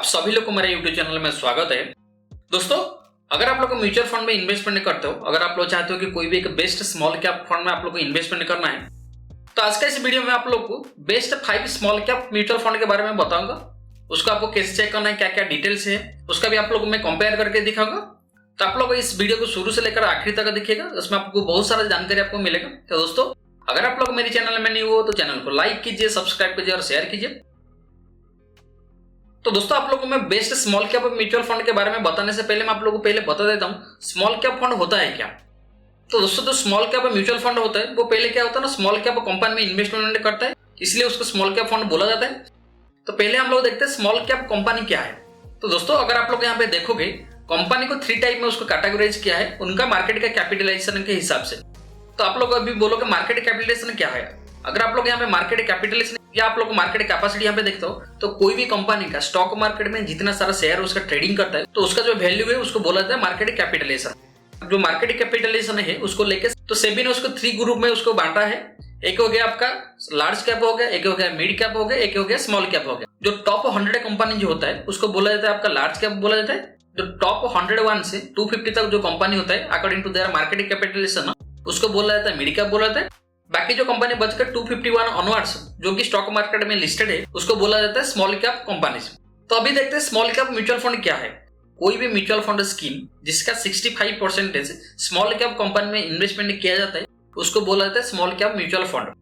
सभी लोग को मेरे YouTube चैनल में स्वागत है। दोस्तों, अगर आप लोग म्यूचुअल फंड में इन्वेस्टमेंट करते हो, अगर आप लोग चाहते हो कि कोई भी एक बेस्ट स्मॉल कैप फंड में आप लोग को इन्वेस्टमेंट करना है, तो आज का इस वीडियो में आप लोग को best 5 small cap mutual fund के बारे में बताऊंगा। उसको आपको कैसे चेक करना है, क्या क्या डिटेल्स है, उसका भी आप लोगों को मैं कंपेयर करके दिखाऊंगा। तो आप लोग इस वीडियो को शुरू से लेकर आखिरी तक देखिएगा, उसमें आपको बहुत सारा जानकारी आपको मिलेगा। तो दोस्तों, अगर आप लोग मेरे चैनल में न्यू हो तो चैनल को लाइक कीजिए, सब्सक्राइब कीजिए और शेयर कीजिए। तो दोस्तों, आप लोगों को मैं best small cap mutual fund के बारे में बताने से पहले मैं आप लोगों को पहले बता देता हूँ स्मॉल कैप फंड होता है क्या। तो दोस्तों, जो स्मॉल कैप म्यूचुअल फंड होता है वो पहले क्या होता है ना, स्मॉल कैप कंपनी में इन्वेस्टमेंट करता है, इसलिए उसको स्मॉल कैप फंड बोला जाता है। तो पहले हम लोग देखते हैं स्मॉल कैप कंपनी क्या है। तो दोस्तों, अगर आप लोग यहाँ पे देखोगे, कंपनी को 3 टाइप में उसको कैटेगराइज किया है उनका मार्केट का कैपिटलाइजेशन के हिसाब से। तो आप लोग अभी बोलोगे मार्केट कैपिटलाइजेशन क्या है। अगर आप लोग यहाँ पे मार्केट कैपिटलाइजेशन या आप लोग मार्केट कैपेसिटी यहाँ पे देखते हो, तो कोई भी कंपनी का स्टॉक मार्केट में जितना सारा शेयर उसका ट्रेडिंग करता है, तो उसका जो वैल्यू है उसको बोला जाता है मार्केट कैपिटलाइजेशन। जो मार्केट कैपिटलाइजेशन है उसको लेके तो सेबी ने उसको 3 ग्रुप में उसको बांटा है। एक हो गया आपका लार्ज कैप हो गया, एक हो गया मिड कैप हो गया, एक हो गया स्मॉल कैप हो गया। जो टॉप 100 कंपनी जो होता है उसको बोला जाता है आपका लार्ज कैप बोला जाता है। जो टॉप 101 से 250 तक जो कंपनी होता है according to their market capitalisation उसको बोला जाता है मिड कैप बोला जाता है। बाकी जो कंपनी बचकर 251 ऑनवर्ड्स जो कि स्टॉक मार्केट में लिस्टेड है उसको बोला जाता है स्मॉल कैप कंपनीज। तो अभी देखते हैं स्मॉल कैप म्यूचुअल फंड क्या है। कोई भी म्यूचुअल फंड स्कीम जिसका 65% स्मॉल कैप कंपनी में इन्वेस्टमेंट किया जाता है उसको बोला जाता है स्मॉल कैप म्यूचुअल फंड।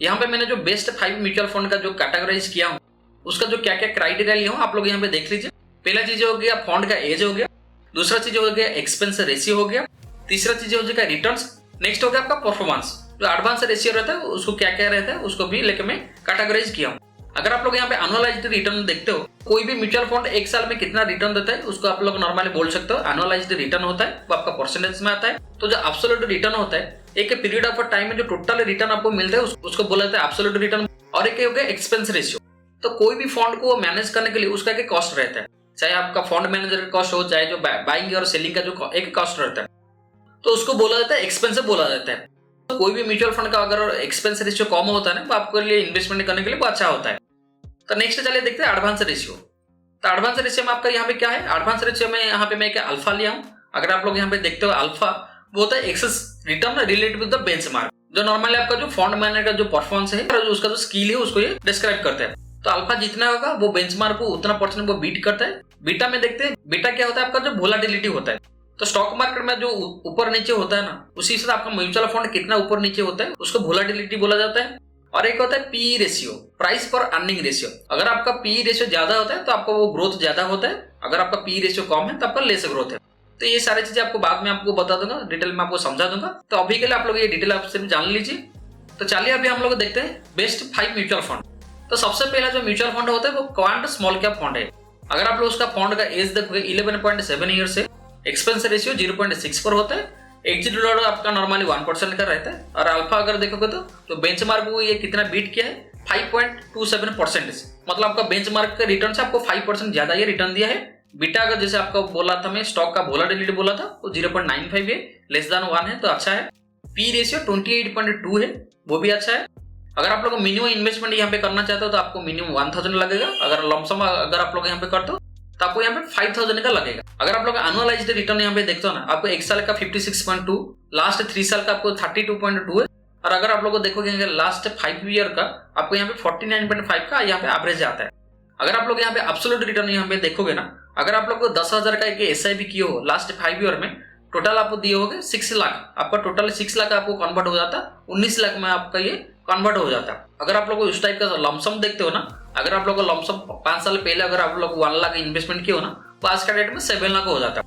यहाँ पे मैंने जो बेस्ट 5 म्यूचुअल फंड का जो कैटेगराइज किया हूँ उसका जो क्या क्या क्राइटेरिया लिया हूँ आप लोग यहाँ पे देख लीजिए। पहला चीज हो गया फंड का एज हो गया, दूसरा चीज हो गया एक्सपेंस रेशियो हो गया, तीसरा चीज हो गया रिटर्न्स, नेक्स्ट हो गया आपका परफॉर्मेंस। जो एडवांस रेशियो रहता है उसको क्या क्या रहता है उसको भी लेके मैं कैटेगराइज किया हूँ। अगर आप लोग यहाँ पे एनुअलाइज्ड रिटर्न देखते हो, कोई भी म्यूचुअल फंड एक साल में कितना रिटर्न देता है उसको आप लोग नॉर्मली बोल सकते हो एनुअलाइज्ड रिटर्न होता है, वो आपका परसेंटेज में आता है। तो जो एब्सोल्यूट रिटर्न होता है, एक पीरियड ऑफ टाइम में जो टोटल रिटर्न आपको मिलता है उसको बोला जाता है एब्सोल्यूट रिटर्न। और एक हो गया एक्सपेंस रेशियो। तो कोई भी फंड को मैनेज करने के लिए उसका एक कॉस्ट रहता है, चाहे आपका फंड मैनेजर का कॉस्ट हो, चाहे जो बाइंग और सेलिंग का जो एक कॉस्ट रहता है, तो उसको बोला जाता है एक्सपेंसिव बोला जाता है। तो कोई भी म्यूचुअल फंड का अगर एक्सपेंस रेशियो कम होता है ना, तो आपके लिए इन्वेस्टमेंट करने के लिए अच्छा होता है। तो नेक्स्ट चलिए देखते हैं एडवांस रेशियो। तो एडवांस रेशियो में आपका यहाँ पे क्या है, एडवांस रेशियो में यहाँ पे मैं क्या अल्फा लिया हूँ। अगर आप लोग यहाँ पे देखते हो अल्फा वो होता है excess return related with the benchmark. जो नॉर्मली आपका जो फंड मैनेजर का जो परफॉर्मेंस है और उसका जो स्किल है उसको ये डिस्क्राइब करते हैं। तो अल्फा जितना होगा वो बेंचमार्क को उतना परसेंट वो बीट करता है। बीटा में देखते हैं, बीटा क्या होता है आपका जो वोलेटिलिटी होता है। तो स्टॉक मार्केट में जो ऊपर नीचे होता है ना, उसी से आपका म्यूचुअल फंड कितना ऊपर नीचे होता है उसको वोलेटिलिटी बोला जाता है। और एक होता है पी रेशियो, प्राइस पर अर्निंग रेशियो। अगर आपका पी रेशियो ज्यादा होता है तो आपका वो ग्रोथ ज्यादा होता है, अगर आपका पी रेशियो कम है तो आपका लेस ग्रोथ है। तो ये सारी चीजें आपको बाद में आपको बता दूंगा, डिटेल में आपको समझा दूंगा। तो अभी के लिए आप लोग ये डिटेल आपसे जान लीजिए। तो चलिए अभी हम लोग देखते हैं बेस्ट 5 म्यूचुअल फंड। तो सबसे पहला जो म्यूचुअल फंड होता है वो क्वांट स्मॉल कैप फंड है। अगर आप लोग उसका फंड का एज देखोगे 11.7 ईयर से, एक्सपेंस रेशियो 0.6 पर होता है, एग्जिट लोड आपका नॉर्मली 1% का रहता है। और अल्फा अगर देखोगे तो बेंचमार्क को ये कितना बीट किया है 5.27%। मतलब आपका बेंचमार्क का रिटर्न से आपको 5% ज्यादा ये रिटर्न दिया है। बीटा अगर जैसे आपको बोला था मैं स्टॉक का वोलेटिलिटी बोला था वो 0.95 है, लेस देन 1 है तो अच्छा है। पी रेशियो 28.2 है, वो भी अच्छा है। अगर आप लोग मिनिमम इन्वेस्टमेंट यहाँ पे करना चाहते हो तो आपको मिनिमम 1000 लगेगा। अगर लमसम अगर आप लोग यहाँ पे करते हो तो आपको यहाँ पे 5000 का लगेगा। अगर आप लोग एनुअलाइज्ड रिटर्न यहाँ पे देखते हो ना, आपको 1 साल का 56.2, लास्ट 3 साल का आपको 32.2 है। और अगर आप लोग को देखोगे लास्ट 5 ईयर का आपको यहाँ पे 49.5 का यहाँ पे एवरेज आता है। अगर आप लोग यहाँ पे एब्सोल्यूट रिटर्न यहाँ पे देखोगे ना, अगर आप लोग को 10,000 का एक SIP किए हो लास्ट 5 ईयर में, टोटल आपको दिए होगे 6 लाख। आपका टोटल 6 लाख आपको कन्वर्ट हो जाता, 19 लाख में आपका ये कन्वर्ट हो जाता। अगर आप लोग उस टाइप का लमसम देखते हो ना, अगर आप लोग को लमसम 5 साल पहले अगर आप लोग 1 लाख इन्वेस्टमेंट किए हो ना, तो आज का डेट में 7 लाख हो जाता।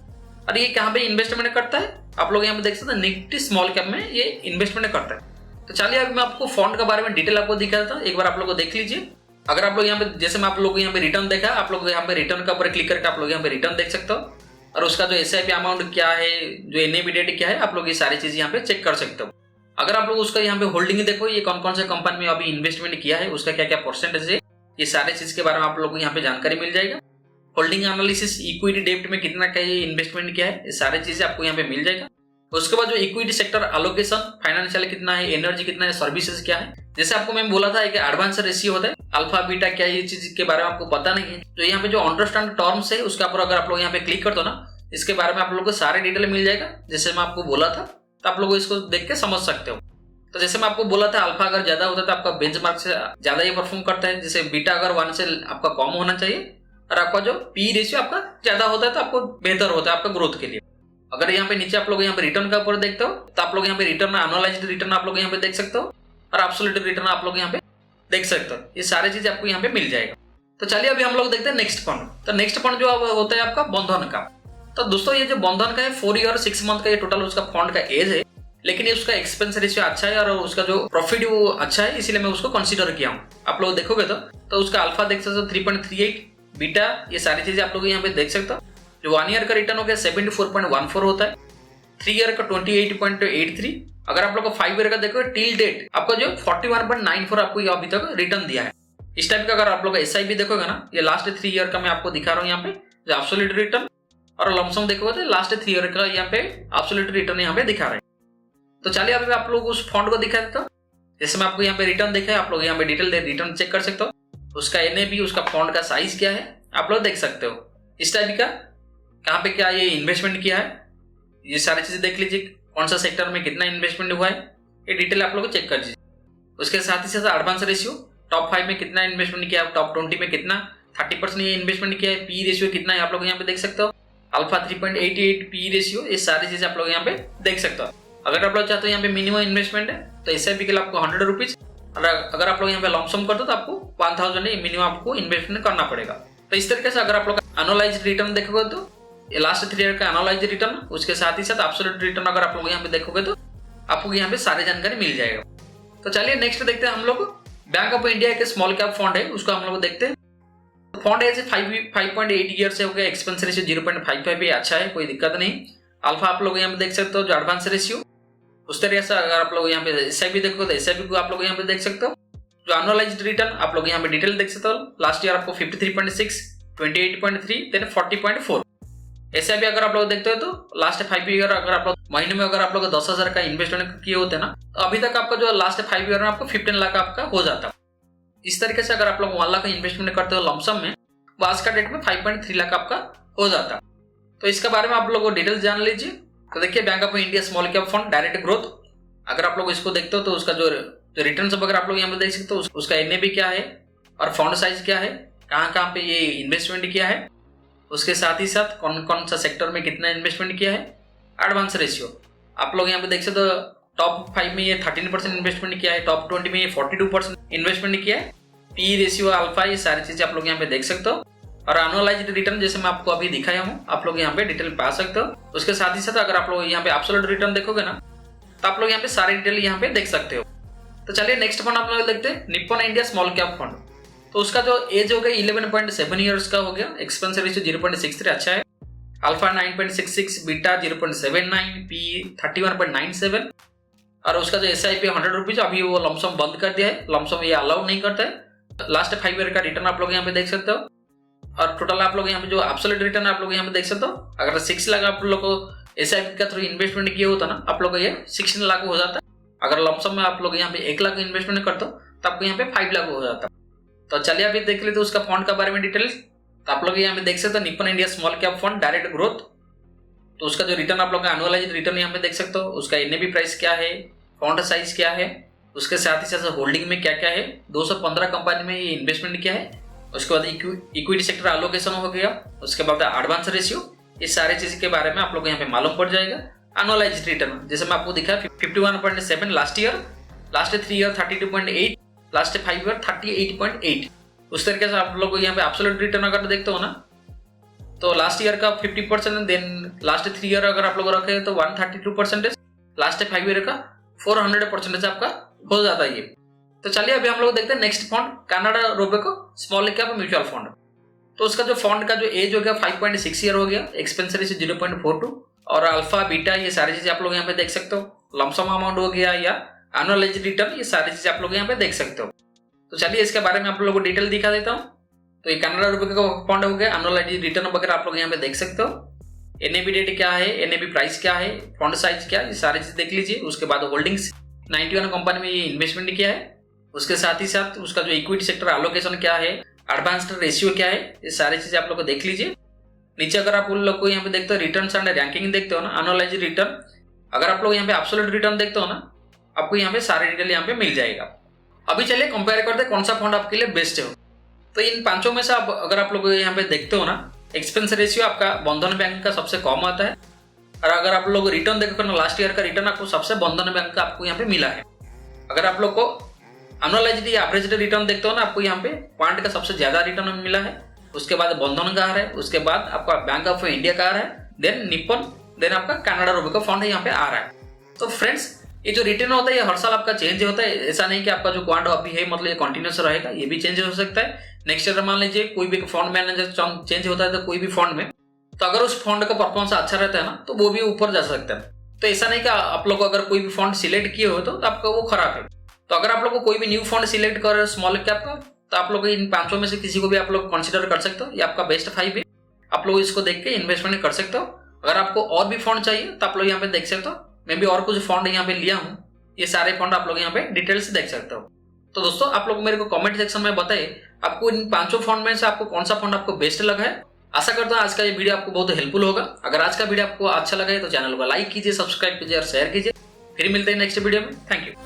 और ये कहाँ पे इन्वेस्टमेंट करता है आप लोग यहाँ पे देख सकते हैं, निफ्टी स्मॉल कैप में ये इन्वेस्टमेंट करता है। तो चलिए अभी मैं आपको फंड के बारे में डिटेल आपको दिखा देता हूँ, एक बार आप लोग को देख लीजिए। अगर आप लोग यहाँ पे जैसे मैं आप लोग यहाँ पे रिटर्न देखा, आप लोग यहाँ पे रिटर्न के ऊपर क्लिक करके आप लोग यहाँ पे रिटर्न देख सकते हो। और उसका जो SIP अमाउंट क्या है, जो NAV डेट क्या है, आप लोग ये सारी चीज यहाँ पे चेक कर सकते हो। अगर आप लोग उसका यहाँ पे होल्डिंग देखो, ये कौन कौन से कंपनी में अभी इन्वेस्टमेंट किया है, उसका क्या क्या परसेंटेज है, ये सारे चीज के बारे में आप लोग को यहाँ पे जानकारी मिल जाएगा। होल्डिंग एनालिसिस, इक्विटी डेप्ट में कितना का इन्वेस्टमेंट किया है, ये सारी चीजें आपको यहाँ पे मिल जाएगा। उसके बाद जो इक्विटी सेक्टर एलोकेशन, फाइनेंशियल कितना है, एनर्जी कितना है, सर्विसेज क्या है। जैसे आपको मैं बोला था कि एडवांस रेशियो होता है, अल्फा बीटा क्या, ये चीज के बारे में आपको पता नहीं है। तो यहाँ पे जो अंडरस्टैंड टर्म्स है उसके ऊपर अगर आप लोग यहाँ पे क्लिक कर दो ना, इसके बारे में आप लोग को सारे डिटेल मिल जाएगा। जैसे मैं आपको बोला था, तो आप लोग इसको देख के समझ सकते हो। तो जैसे मैं आपको बोला था, अल्फा अगर ज्यादा होता है तो आपका बेंचमार्क से ज्यादा ही परफॉर्म करता है। जैसे बीटा अगर 1 से आपका कम होना चाहिए, और आपका जो पी रेशियो आपका ज्यादा होता है तो आपको बेहतर होता है आपका ग्रोथ के लिए। अगर यहाँ पे नीचे आप लोग यहाँ पे रिटर्न का ऊपर देखते हो, तो आप लोग यहाँ पे रिटर्न, एनुअलाइज्ड रिटर्न आप लोग यहाँ पे देख सकते हो, और एब्सोल्यूट रिटर्न आप लोग यहाँ पे देख सकते हो। ये सारी चीज आपको यहाँ पे मिल जाएगा। तो चलिए अभी हम लोग देखते हैं नेक्स्ट फंड। तो नेक्स्ट फंड जो होता है आपका बंधन का। तो दोस्तों ये जो बंधन का है 4 ईयर 6 मंथ का ये टोटल उसका फंड का एज है, लेकिन ये उसका एक्सपेंस रेशियो अच्छा है और उसका जो प्रॉफिट वो अच्छा है, इसीलिए मैं उसको कंसीडर किया हूँ। आप लोग देखोगे तो उसका अल्फा देख सकते हो 3.38, बीटा, ये सारी चीजें आप लोग यहाँ पे देख सकते हो। जो 1 ईयर का रिटर्न हो गया 74.14 होता है, 3 ईयर का 28.83। अगर आप लोग को 5 ईयर का देखोगे टिल डेट आपको जो 41.94 आपको ये अभी तक रिटर्न दिया है। इस टाइप का अगर आप लोग SIP देखोगे ना, ये लास्ट 3 ईयर का मैं आपको दिखा रहा हूँ यहाँ पे जो एब्सोल्यूट रिटर्न, और लमसम देखोगे तो लास्ट 3 ईयर का यहाँ पे एब्सोल्यूट रिटर्न यहाँ पे दिखा रहे हैं। तो चलिए अभी आप लोग उस फंड को दिखा देता हूँ। जैसे मैं आपको यहाँ पे रिटर्न देखा है, आप लोग यहाँ पे डिटेल रिटर्न चेक कर सकते हो। उसका NAV, उसका फंड का साइज क्या है आप लोग देख सकते हो। इस टाइप का कहाँ पे क्या ये इन्वेस्टमेंट किया है, ये सारी चीजें देख लीजिए। कौन सा सेक्टर में कितना इन्वेस्टमेंट हुआ है, ये डिटेल आप लोग चेक कर लीजिए। उसके साथ ही साथ एडवांस रेशियो, टॉप 5 में कितना इन्वेस्टमेंट किया है, टॉप 20 में कितना 30% ये इन्वेस्टमेंट किया है, पी रेशियो कितना है आप लोग यहाँ पे देख सकते हो। अल्फा 3.88 पी रेशियो, ये सारी चीजें आप लोग यहाँ पे देख सकते हो। अगर आप लोग चाहते हो यहाँ पे मिनिमम इन्वेस्टमेंट है तो SIP के लिए आपको 100 रुपीज, और अगर आप लोग यहाँ पे लमसम करते हो तो आपको 1000 मिनिमम आपको इन्वेस्टमेंट करना पड़ेगा। तो इस तरीके से अगर आप लोग एनुअलाइज्ड रिटर्न देखोगे तो ये लास्ट 3 ईयर का एनुअलाइज्ड रिटर्न, उसके साथ ही साथ एब्सोल्यूट रिटर्न अगर आप लोग यहाँ पे देखोगे तो आपको यहाँ पे सारी जानकारी मिल जाएगा। तो चलिए नेक्स्ट देखते हैं हम लोग बैंक ऑफ इंडिया के स्मॉल कैप फंड है, उसको हम लोग देखते हैं। फंड है 5.8 ईयर से हो गया, एक्सपेंस रेशियो 0.55 अच्छा है, कोई दिक्कत नहीं। अल्फा आप लोग यहाँ पे देख सकते हो जो एडवांस रेशियो, उस तरीके से अगर आप लोग यहाँ पे SIP देखो तो SIP को आप लोग यहाँ पे देख सकते हो। जो एनुअलाइज्ड रिटर्न आप लोग यहाँ पे डिटेल देख सकते हो। लास्ट ईयर आपको 53.6, 28.3, देन 40.4। SIP अगर आप लोग देखते हो तो लास्ट 5 ईयर अगर आप लोग महीने में अगर आप लोग 10,000 का इन्वेस्टमेंट किए होते ना, तो अभी तक आपका जो लास्ट 5 ईयर में आपको 15 लाख आपका हो जाता। इस तरीके से अगर आप लोग 1 लाख का इन्वेस्टमेंट करते हो लमसम में, वो आज का डेट में 5.3 लाख आपका हो जाता। तो इसके बारे में आप लोग डिटेल्स जान लीजिए। तो देखिए bank of India small cap fund direct growth, अगर आप लोग इसको देखते हो तो उसका जो रिटर्न सब अगर आप लोग यहाँ पे देख सकते हो, उसका NAV क्या है और फंड साइज क्या है, कहाँ पे ये इन्वेस्टमेंट किया है, उसके साथ ही साथ कौन कौन सा सेक्टर में कितना इन्वेस्टमेंट किया है, एडवांस रेशियो आप लोग यहाँ पे देख सकते हो। टॉप 5 में ये 13% इन्वेस्टमेंट किया है, टॉप 20 में ये 42% इन्वेस्टमेंट किया है, पी रेशियो, अल्फा, ये सारी चीजें आप लोग यहाँ पे देख सकते हो। और एनुअलाइज्ड रिटर्न जैसे मैं आपको अभी दिखाया हूँ, आप लोग यहाँ पे डिटेल पा सकते हो। उसके साथ ही साथ अगर आप लोग यहाँ पे एब्सोल्यूट रिटर्न देखोगे ना, तो आप लोग यहाँ पे सारे डिटेल यहाँ पे देख सकते हो। तो चलिए नेक्स्ट फंड आप लोग देखते हैं, Nippon India small cap fund. तो उसका जो एज हो गया 11.7 ईयर्स का हो गया, एक्सपेंस रेशियो 0.63 अच्छा है, अल्फा 9.66, बीटा 0.79, पी 31.97, और उसका जो SIP 100 रुपीज अभी वो लमसम बंद कर दिया है, लमसम ये अलाउ नहीं करता है। लास्ट 5 ईयर का रिटर्न आप लोग यहाँ पे देख सकते हो। और टोटल आप लोग यहाँ पे जो एब्सोल्यूट रिटर्न आप लोग यहाँ पे देख सकते हो। अगर 6 लाख आप लोग को SIP का थ्रू इन्वेस्टमेंट किया होता ना, आप लोग को ये 16 लाख हो जाता। अगर लमसम में आप लोग यहाँ पे 1 लाख इन्वेस्टमेंट करते हो तो आपको यहाँ पे 5 लाख हो जाता। तो चलिए अभी देख लेते उसका फंड के बारे में डिटेल्स। तो आप लोग यहाँ पे देख सकते हो Nippon India small cap fund direct growth. तो उसका जो रिटर्न आप लोग का एनुअलाइज्ड रिटर्न यहाँ पे देख सकते हो, उसका NAV प्राइस क्या है, फंड साइज क्या है, उसके साथ ही साथ होल्डिंग में क्या क्या है, 215 कंपनी में ये इन्वेस्टमेंट किया है। उसके बाद इक्विटी सेक्टर एलोकेशन हो गया, उसके बाद एडवांस रेशियो, इस सारी चीज के बारे में आप लोग यहाँ पे मालूम पड़ जाएगा। एनुअलाइज्ड रिटर्न जैसे मैं आपको दिखा 51.7 last year, last 3 year 32.8, last 5 year 38.8। उस तरीके से आप लोग यहाँ पे एब्सोल्यूट रिटर्न अगर देखते हो ना, तो लास्ट ईयर का 50%, देन लास्ट 3 ईयर अगर आप लोग रखे तो 132%, लास्ट 5 ईयर का 400% आपका हो जाता है ये। तो चलिए अभी हम लोग देखते हैं next fund, Canada Robeco small cap mutual fund. तो उसका जो फंड का जो एज हो गया 5.6 ईयर हो गया, एक्सपेंस रेशियो 0.42, और अल्फा बीटा ये सारी चीजें आप लोग यहाँ पे देख सकते हो। लमसम अमाउंट हो गया या एनुअलाइज्ड रिटर्न, ये सारी चीजें आप लोग यहाँ पे देख सकते हो। तो चलिए इसके बारे में आप लोगों को डिटेल दिखा देता हूँ। तो ये कनाडा रुपये का फंड हो गया, एनुअलाइज्ड रिटर्न वगैरह आप लोग यहाँ पे देख सकते हो। एनएबी डेट क्या है, एनएबी प्राइस क्या है, फंड साइज क्या है, ये सारी चीज देख लीजिए। उसके बाद होल्डिंग्स 91 कंपनी में ये इन्वेस्टमेंट किया है, उसके साथ ही साथ उसका जो इक्विटी सेक्टर एलोकेशन क्या है, एडवांस्ड रेशियो क्या है, ये सारी चीजें आप लोग को देख लीजिए। नीचे अगर आप उन लोग को यहाँ पे देखते हो रिटर्न एंड रैंकिंग देखते हो ना, एनुअलाइज्ड रिटर्न, अगर आप लोग यहाँ पे एब्सोल्यूट रिटर्न देखते हो ना, आपको यहाँ पे सारे डिटेल यहाँ पे मिल जाएगा। अभी चलिए कंपेयर करते हैं कौन सा फंड आपके लिए बेस्ट है। तो इन पांचों में से अगर आप लोग यहाँ पे देखते हो ना, एक्सपेंस रेशियो आपका बंधन बैंक का सबसे कम आता है, और अगर आप लोग रिटर्न देखो ना, लास्ट ईयर का रिटर्न आपको सबसे बंधन बैंक का आपको यहाँ पे मिला है। अगर आप लोग को एनुअलाइज्ड या एवरेज रिटर्न देखते हो ना, आपको यहाँ पे पॉइंट का सबसे ज्यादा रिटर्न मिला है, उसके बाद बंधन का आ रहा है, उसके बाद आपका बैंक ऑफ इंडिया का आ रहा है, देन निप्पन, देन आपका कनाडा रूबी का फंड यहाँ पे आ रहा है। तो फ्रेंड्स, ये जो रिटर्न होता है ये हर साल आपका चेंज होता है, ऐसा नहीं कि आपका जो क्वांट अभी है मतलब ये कंटिन्यूस रहेगा, ये भी चेंज हो सकता है। नेक्स्ट ईयर मान लीजिए कोई भी फंड मैनेजर चेंज होता है तो कोई भी फंड में, तो अगर उस फंड का परफॉर्मेंस अच्छा रहता है ना, तो वो भी ऊपर जा सकता है। तो ऐसा नहीं कि आप लोग अगर कोई भी फंड सिलेक्ट किए हो तो आपका वो खराब है। तो अगर आप लोग को कोई भी न्यू फंड सिलेक्ट कर स्मॉल कैप का, तो आप लोग इन पांचों में से किसी को भी आप लोग कंसिडर कर सकते हो, ये आपका बेस्ट 5 है। आप लोग इसको देख के इन्वेस्टमेंट कर सकते हो। अगर आपको और भी फंड चाहिए तो आप लोग यहाँ पे देख सकते हो, मैं भी और कुछ फंड यहाँ पे लिया हूँ, ये सारे फंड आप लोग यहाँ पे डिटेल्स देख सकते हो। तो दोस्तों, आप लोग मेरे को कमेंट सेक्शन में बताइए आपको इन पांचों फंड में से आपको कौन सा फंड आपको बेस्ट लगा है। आशा करता हूँ आज का ये वीडियो आपको बहुत हेल्पफुल होगा। अगर आज का वीडियो आपको अच्छा लगा है तो चैनल को लाइक कीजिए, सब्सक्राइब कीजिए और शेयर कीजिए। फिर मिलते हैं नेक्स्ट वीडियो में। Thank you.